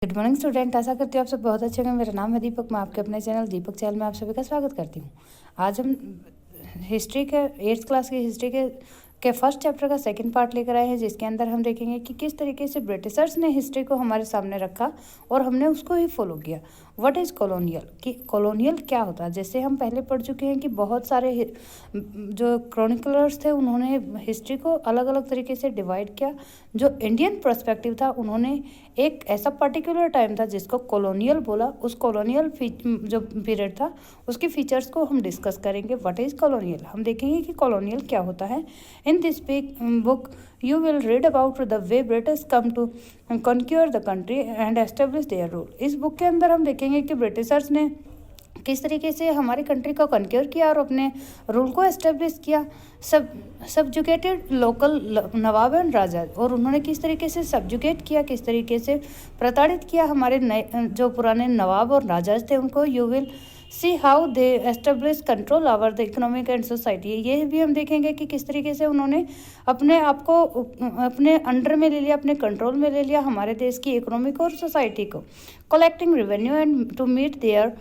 Good morning student, आशा करती हूँ आप सब बहुत अच्छे होंगे। मेरा नाम है दीपक, मैं आपके अपने चैनल दीपक चैनल में आप सभी का स्वागत करती हूँ। आज हम हिस्ट्री के 8th क्लास की हिस्ट्री के फर्स्ट चैप्टर का सेकंड पार्ट लेकर आए हैं, जिसके अंदर हम देखेंगे कि किस तरीके से ब्रिटिशर्स ने हिस्ट्री को हमारे सामने रखा और हमने उसको ही फॉलो किया। व्हाट इज़ कॉलोनियल, कि कॉलोनियल क्या होता है। जैसे हम पहले पढ़ चुके हैं कि बहुत सारे जो क्रॉनिकलर्स थे उन्होंने हिस्ट्री को अलग अलग तरीके से डिवाइड किया। जो इंडियन पर्सपेक्टिव था, उन्होंने एक ऐसा पर्टिकुलर टाइम था जिसको कॉलोनियल बोला। उस कॉलोनियल जो पीरियड था उसके फीचर्स को हम डिस्कस करेंगे। व्हाट इज़ कॉलोनियल, हम देखेंगे कि कॉलोनियल क्या होता है। In this book you will read about the way British come to conquer the country and establish their rule। इस बुक के अंदर हम देखेंगे कि ब्रिटिशर्स ने किस तरीके से हमारी कंट्री को कन्क्योर किया और अपने रूल को एस्टेब्लिश किया। सबजुकेटेड लोकल नवाब एंड राजा, और उन्होंने किस तरीके से सबजुकेट किया, किस तरीके से प्रताड़ित किया हमारे नए जो पुराने नवाब और राजा थे उनको। You will see how they establish control over the economic and society. ये भी हम देखेंगे कि किस तरीके से उन्होंने अपने आप को अपने अंडर में ले लिया, अपने कंट्रोल में ले लिया हमारे देश की इकोनॉमिक और सोसाइटी को। Collecting revenue and to meet their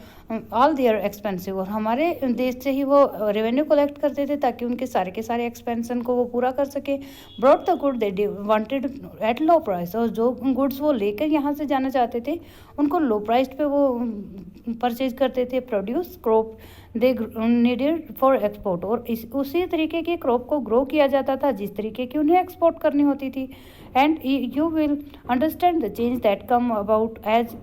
all their expensive, और हमारे देश से ही वो रेवेन्यू कलेक्ट करते थे ताकि उनके सारे के सारे एक्सपेंशन को वो पूरा कर सके। Brought the good they wanted at low price, और जो गुड्स वो लेकर यहाँ से जाना चाहते थे उनको लो प्राइस पे वो परचेज करते थे। Produce crop they needed for export, और उसी तरीके के क्रॉप को ग्रो किया जाता था जिस तरीके की उन्हें एक्सपोर्ट करनी होती थी। And you will understand the change that come about as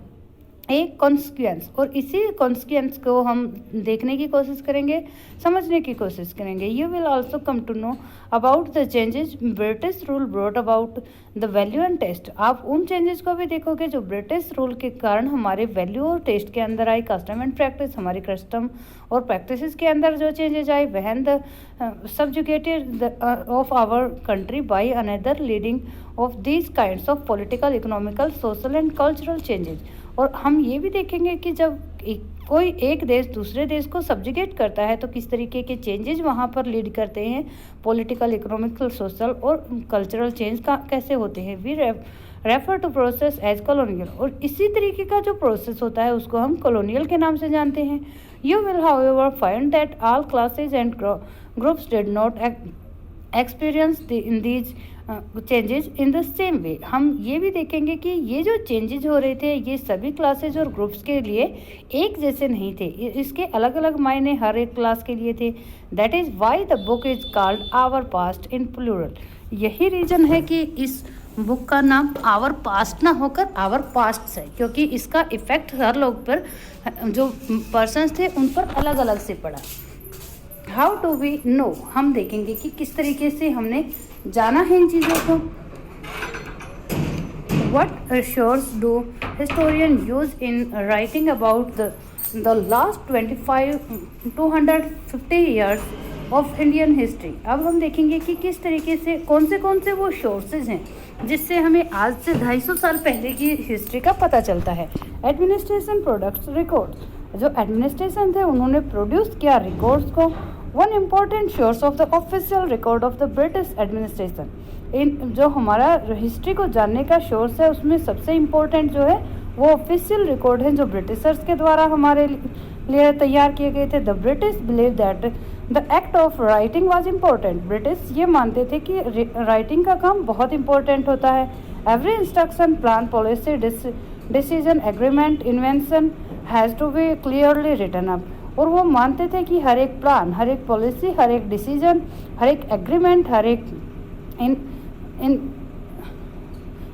a consequence, और इसी कॉन्सिक्वेंस को हम देखने की कोशिश करेंगे, समझने की कोशिश करेंगे। You will also come to know about the changes British rule brought about the value and taste. आप उन चेंजेस को भी देखोगे जो ब्रिटिश रूल के कारण हमारे वैल्यू और टेस्ट के अंदर आई। कस्टम एंड प्रैक्टिस, हमारी कस्टम और प्रैक्टिसेस के अंदर जो चेंजेस आए। When the subjugated of our country by another leading of these kinds of political, economical, social and cultural changes. और हम ये भी देखेंगे कि जब कोई एक देश दूसरे देश को सब्जुगेट करता है तो किस तरीके के चेंजेस वहाँ पर लीड करते हैं। पॉलिटिकल, इकोनॉमिकल, सोशल और कल्चरल चेंज का कैसे होते हैं। We refer to process as colonial, और इसी तरीके का जो प्रोसेस होता है उसको हम कॉलोनियल के नाम से जानते हैं। You will however find that all classes and groups did not experience in these changes in the same way. हम ये भी देखेंगे कि ये जो चेंजेस हो रहे थे ये सभी क्लासेज और ग्रुप्स के लिए एक जैसे नहीं थे, इसके अलग अलग मायने हर एक क्लास के लिए थे। That is why the book is called our past in plural. यही रीज़न है कि इस बुक का नाम आवर पास्ट ना होकर आवर पास्ट है, क्योंकि इसका इफेक्ट हर लोग पर, जो पर्सन्स थे उन पर अलग अलग से पड़ा। हाउ डू वी नो, हम देखेंगे कि किस तरीके से हमने जाना है इन चीज़ों को। What source do historian use in writing about the last 250 years of Indian history. अब हम देखेंगे कि किस तरीके से कौन से वो सोर्सेज हैं जिससे हमें आज से 250 साल पहले की हिस्ट्री का पता चलता है। एडमिनिस्ट्रेशन प्रोडक्ट्स रिकॉर्ड्स, जो एडमिनिस्ट्रेशन थे उन्होंने प्रोड्यूस किया रिकॉर्ड्स को। One important source of the official record of the British administration, in जो हमारा हिस्ट्री को जानने का सोर्स है उसमें सबसे इम्पोर्टेंट जो है वो ऑफिशियल रिकॉर्ड है जो ब्रिटिशर्स के द्वारा हमारे लिए तैयार किए गए थे। The British believe that the act of writing was important. British ये मानते थे कि राइटिंग का काम बहुत इंपॉर्टेंट होता है। Every instruction, plan, policy, decision, agreement, invention has to be clearly written up. और वो मानते थे कि हर एक प्लान, हर एक पॉलिसी, हर एक डिसीजन, हर एक एग्रीमेंट, हर एक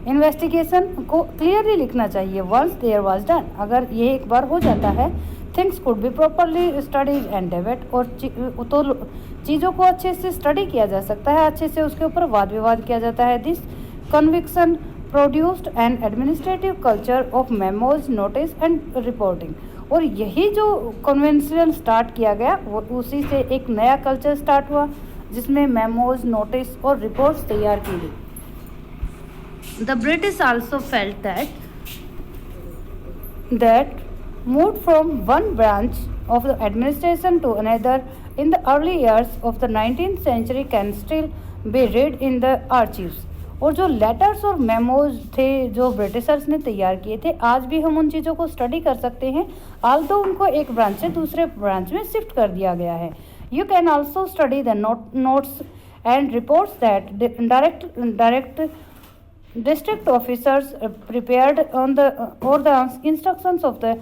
इन्वेस्टिगेशन को क्लियरली लिखना चाहिए। वंस देयर वाज डन, अगर ये एक बार हो जाता है, things could be properly studies and debate, और तो चीज़ों को अच्छे से स्टडी किया जा सकता है, अच्छे से उसके ऊपर वाद विवाद किया जाता है। This conviction produced N administrative culture of memos, notice and reporting. और यही जो कन्वेंशन स्टार्ट किया गया वो उसी से एक नया कल्चर स्टार्ट हुआ जिसमें मेमोज, नोटिस और रिपोर्ट्स तैयार की गई। The British also felt that moved from one branch of the administration to another in the early years of the 19th century can still be read in the archives। और जो letters और memos थे जो Britishers ने तैयार किए थे, आज भी हम उन चीज़ों को स्टडी कर सकते हैं, आल्दो उनको एक ब्रांच से दूसरे ब्रांच में शिफ्ट कर दिया गया है। You can also study the notes and reports that direct district officers prepared on the or the instructions of the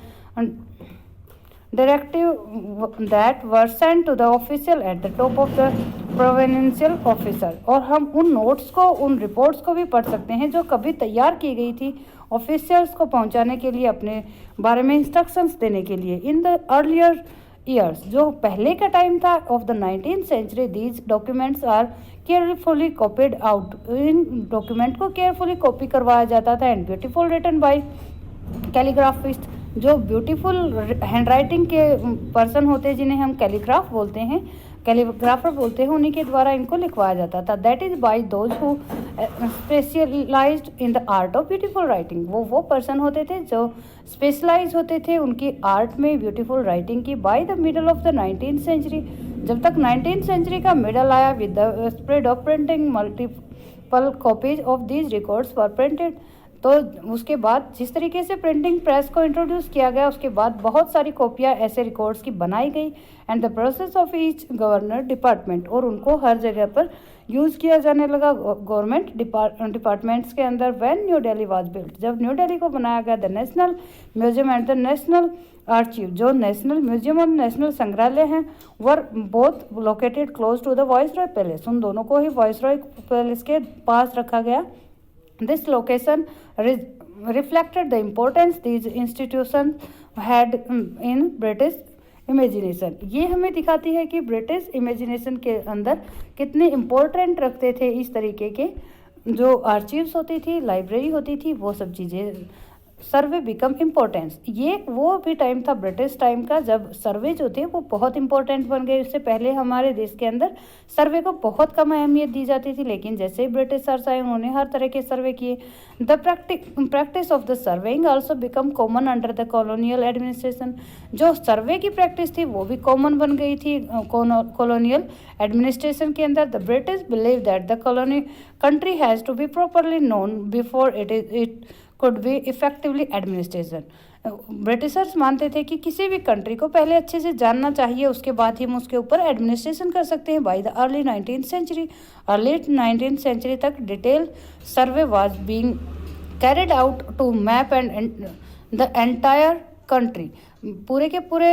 directive that were sent to the official at the top of the provincial officer। और हम उन notes को, उन reports को भी पढ़ सकते हैं जो कभी तैयार की गई थी ऑफिशियल्स को पहुंचाने के लिए, अपने बारे में इंस्ट्रक्शंस देने के लिए। इन द अर्लियर ईयर्स, जो पहले का टाइम था of the 19th century, these documents are carefully copied out. इन डॉक्यूमेंट को केयरफुली कॉपी करवाया जाता था and beautiful written by calligraphist, जो ब्यूटीफुल हैंडराइटिंग के पर्सन होते हैं जिन्हें हम कैलीग्राफ बोलते हैं, कैलीग्राफर बोलते हैं, उन्हीं के द्वारा इनको लिखवाया जाता था। That is by those who specialised in the art of beautiful writing. वो पर्सन होते थे जो स्पेशलाइज होते थे उनकी आर्ट में, ब्यूटीफुल राइटिंग की। By the middle of the 19th century, जब तक 19th सेंचुरी का मिडल आया, with the spread of printing multiple copies of these records were printed. तो उसके बाद जिस तरीके से प्रिंटिंग प्रेस को इंट्रोड्यूस किया गया, उसके बाद बहुत सारी कॉपियाँ ऐसे रिकॉर्ड्स की बनाई गई। And the process of each governor department, और उनको हर जगह पर यूज़ किया जाने लगा गवर्नमेंट डिपार्टमेंट्स के अंदर। When New Delhi was built, जब न्यू दिल्ली को बनाया गया, the national museum and the national archive, जो नेशनल म्यूजियम और नेशनल संग्रहालय हैं, were both located close to the viceroy palace. उन दोनों को ही वाइसरॉय पैलेस के पास रखा गया। This location reflected the importance these institutions had in British imagination। ये हमें दिखाती है कि ब्रिटिश इमेजिनेशन के अंदर कितने इम्पोर्टेंट रखते थे इस तरीके के जो आर्चिव्स होती थी, लाइब्रेरी होती थी, वो सब चीज़ें। सर्वे बिकम इम्पोर्टेंस, ये वो भी टाइम था ब्रिटिश टाइम का जब सर्वे जो थे वो बहुत इंपॉर्टेंट बन गए। इससे पहले हमारे देश के अंदर सर्वे को बहुत कम अहमियत दी जाती थी, लेकिन जैसे ही ब्रिटिशर्स आए उन्होंने हर तरह के सर्वे किए। The practice of the surveying also become common under the colonial administration. जो सर्वे की प्रैक्टिस थी वो भी कॉमन बन गई थी कॉलोनियल एडमिनिस्ट्रेशन के अंदर। The British believe that the colony country has to be properly known before it could be effectively administration. Britishers मानते थे कि किसी भी कंट्री को पहले अच्छे से जानना चाहिए, उसके बाद ही हम उसके ऊपर एडमिनिस्ट्रेशन कर सकते हैं। By the early 19th century तक detail survey was being carried out to map and the entire country. पूरे के पूरे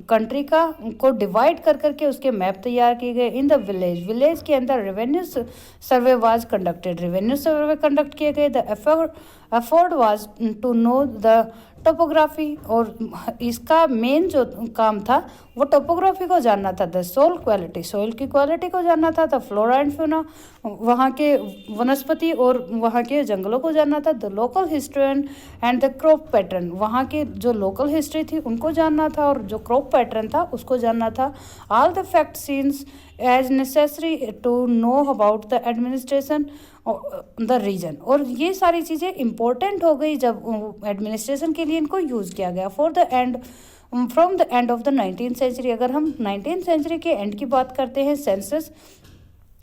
कंट्री का को डिवाइड कर करके उसके मैप तैयार किए गए। इन द विलेज के अंदर revenue survey was conducted, revenue survey conduct किए गए। The effort was to know the topography, और इसका मेन जो काम था वो टोपोग्राफी को जानना था। द सोइल की क्वालिटी को जानना था। द फ्लोरा एंड फ्यूना, वहाँ के वनस्पति और वहाँ के जंगलों को जानना था। The local history and the crop pattern, वहाँ के जो लोकल हिस्ट्री थी उनको जानना था और जो क्रॉप पैटर्न था उसको जानना था। All the fact scenes as necessary to know about the administration the region, और ये सारी चीज़ें इंपॉर्टेंट हो गई जब एडमिनिस्ट्रेशन के लिए इनको यूज़ किया गया। From the end of the 19th century, अगर हम 19th सेंचुरी के एंड की बात करते हैं, census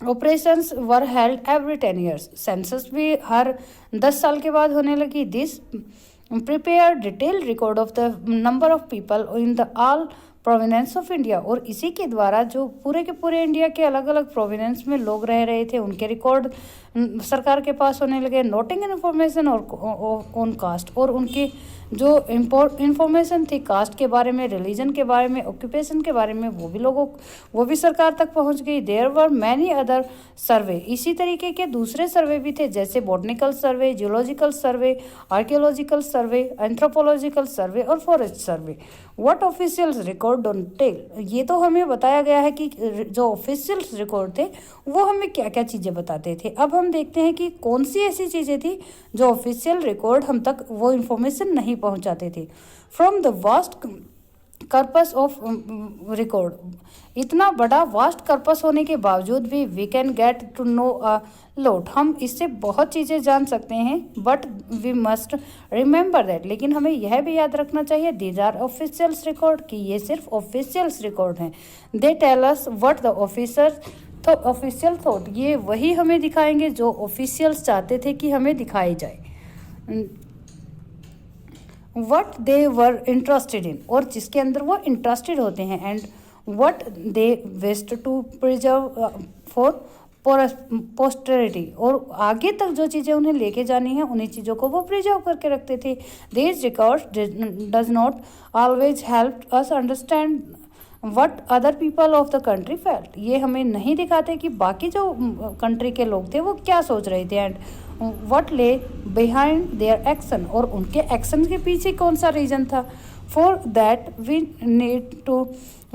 operations were held every 10 years। Census भी हर 10 साल के बाद होने लगी। This prepare detail record of the number of people in the all provenance of India, और इसी के द्वारा जो पूरे के पूरे इंडिया के अलग अलग प्रोविनेंस में लोग रह रहे थे उनके रिकॉर्ड सरकार के पास होने लगे। नोटिंग इन्फॉर्मेशन और ऑन कास्ट, और उनकी जो इंफॉर्मेशन थी कास्ट के बारे में, रिलीजन के बारे में, ऑक्यूपेशन के बारे में, वो भी सरकार तक पहुंच गई। There were many other survey, इसी तरीके के दूसरे सर्वे भी थे जैसे botanical survey, geological survey, archaeological survey, anthropological survey और forest survey. What officials record don't tell, ये तो हमें बताया गया है कि जो ऑफिशियल्स रिकॉर्ड थे वो हमें क्या क्या चीज़ें बताते थे। अब हम देखते हैं कि कौन सी ऐसी चीज़ें थी जो ऑफिशियल रिकॉर्ड हम तक वो इन्फॉर्मेशन नहीं पहुंचाते थे। From the vast corpus of record, इतना बड़ा वास्ट कर्पस होने के बावजूद भी we can get to know a lot, हम इससे बहुत चीज़ें जान सकते हैं। But we must remember that, लेकिन हमें यह भी याद रखना चाहिए दीज आर ऑफिशियल्स रिकॉर्ड, कि ये सिर्फ ऑफिशियल्स रिकॉर्ड हैं। They tell us what the officers तो ऑफिशियल थॉट ये वही हमें दिखाएंगे जो ऑफिशियल्स चाहते थे कि हमें दिखाई जाए, what they were interested in, और जिसके अंदर वो इंटरेस्टेड होते हैं, and what they wished to preserve for posterity, और आगे तक जो चीज़ें उन्हें लेके जानी है उन्हीं चीज़ों को वो प्रिजर्व करके रखते थे। This records does not always help us understand what other people of the country felt, ये हमें नहीं दिखाते कि बाकी जो कंट्री के लोग थे वो क्या सोच रहे थे, and what lay behind their action, और उनके एक्शन के पीछे कौन सा रीज़न था। For that we need to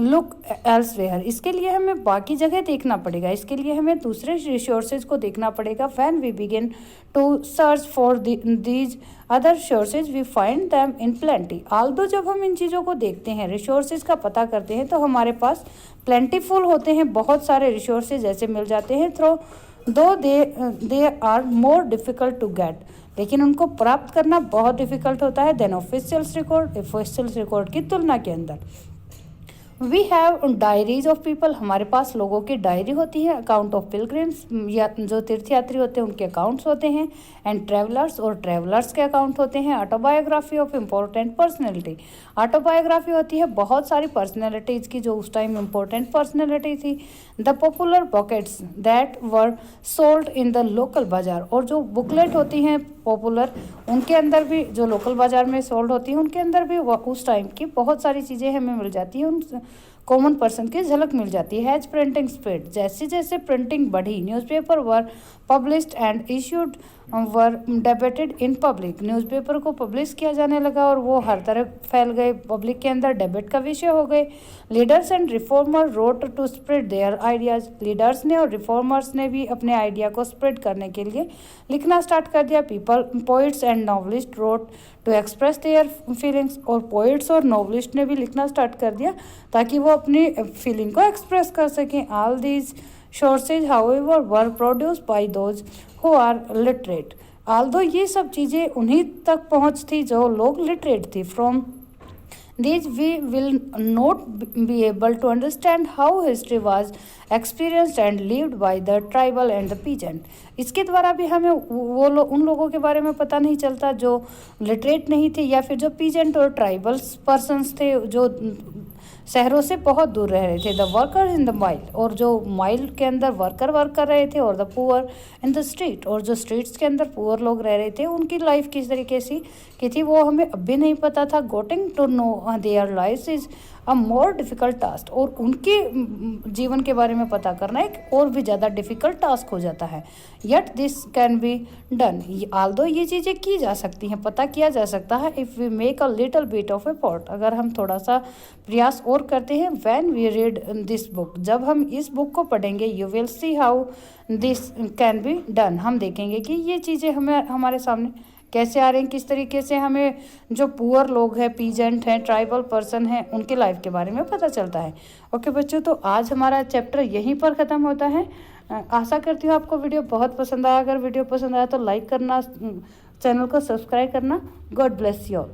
look elsewhere, इसके लिए हमें बाकी जगह देखना पड़ेगा, इसके लिए हमें दूसरे रिसोर्सेज को देखना पड़ेगा। When we begin to search for these other sources we find them in plenty, although जब हम इन चीज़ों को देखते हैं, रिसोर्सेज का पता करते हैं, तो हमारे पास प्लेंटीफुल होते हैं, बहुत सारे रिसोर्सेज ऐसे मिल जाते हैं, थ्रो दो they are more difficult to get, लेकिन उनको प्राप्त करना बहुत डिफ़िकल्ट होता है देन ऑफिशियल्स रिकॉर्ड की तुलना के अंदर। We have diaries of people, हमारे पास लोगों की डायरी होती है, अकाउंट ऑफ पिलग्रिम्स, या जो तीर्थयात्री होते हैं उनके अकाउंट्स होते हैं, एंड ट्रैवलर्स, और ट्रैवलर्स के अकाउंट होते हैं। Autobiography of important personality, autobiography होती है बहुत सारी पर्सनैलिटीज़ की जो उस टाइम इम्पोर्टेंट पर्सनैलिटी थी। The popular bouquets that were sold in the local बाजार, और जो बुकलेट होती हैं पॉपुलर, उनके अंदर भी जो लोकल बाज़ार में सोल्ड होती है उनके अंदर भी उस टाइम की बहुत सारी चीज़ें हमें मिल जाती हैं, उन कॉमन पर्सन की झलक मिल जाती है। हैज प्रिंटिंग स्पीड, जैसे जैसे प्रिंटिंग बढ़ी, newspaper were published and issued were debated in public, newspaper को पब्लिश किया जाने लगा और वो हर तरह फैल गए, पब्लिक के अंदर डेबेट का विषय हो गए। Leaders and reformer wrote to spread their ideas, leaders ने और रिफॉर्मर्स ने भी अपने आइडिया को स्प्रेड करने के लिए लिखना स्टार्ट कर दिया। People poets and novelist wrote to express their feelings, और पोइट्स और नॉवलिस्ट ने भी लिखना स्टार्ट कर दिया ताकि वो अपनी फीलिंग को एक्सप्रेस कर सकें। All these sources however were produced by those who are literate, although ये सब चीज़ें उन्हीं तक पहुँच थी जो लोग लिटरेट थी। From these we will not be able to understand how history was experienced and lived by the tribal and the peasant, इसके द्वारा भी हमें उन लोगों के बारे में पता नहीं चलता जो लिटरेट नहीं थे या फिर जो पीजेंट और ट्राइबल पर्सन्स थे जो शहरों से बहुत दूर रह रहे थे। The worker in the mile, और जो माइल के अंदर वर्कर वर्क कर रहे थे, और the poor in the street, और जो स्ट्रीट्स के अंदर पुअर लोग रह रहे थे उनकी लाइफ किस तरीके से की थी वो हमें अब भी नहीं पता था। Getting to know their life is a more difficult task, और उनके जीवन के बारे में पता करना एक और भी ज़्यादा डिफ़िकल्ट टास्क हो जाता है। Yet this can be done, Aldous ये चीज़ें की जा सकती हैं, पता किया जा सकता है। If we make a little bit of effort, अगर हम थोड़ा सा प्रयास और करते हैं। When we read this book, जब हम इस बुक को पढ़ेंगे, you will see how this can be done, हम देखेंगे कि ये चीज़ें हमें हमारे सामने कैसे आ रही हैं, किस तरीके से हमें जो पुअर लोग हैं, पीजेंट हैं, ट्राइबल पर्सन हैं, उनके लाइफ के बारे में पता चलता है। ओके बच्चों, तो आज हमारा चैप्टर यहीं पर ख़त्म होता है। आशा करती हूँ आपको वीडियो बहुत पसंद आया। अगर वीडियो पसंद आया तो लाइक करना, चैनल को सब्सक्राइब करना। God bless you all.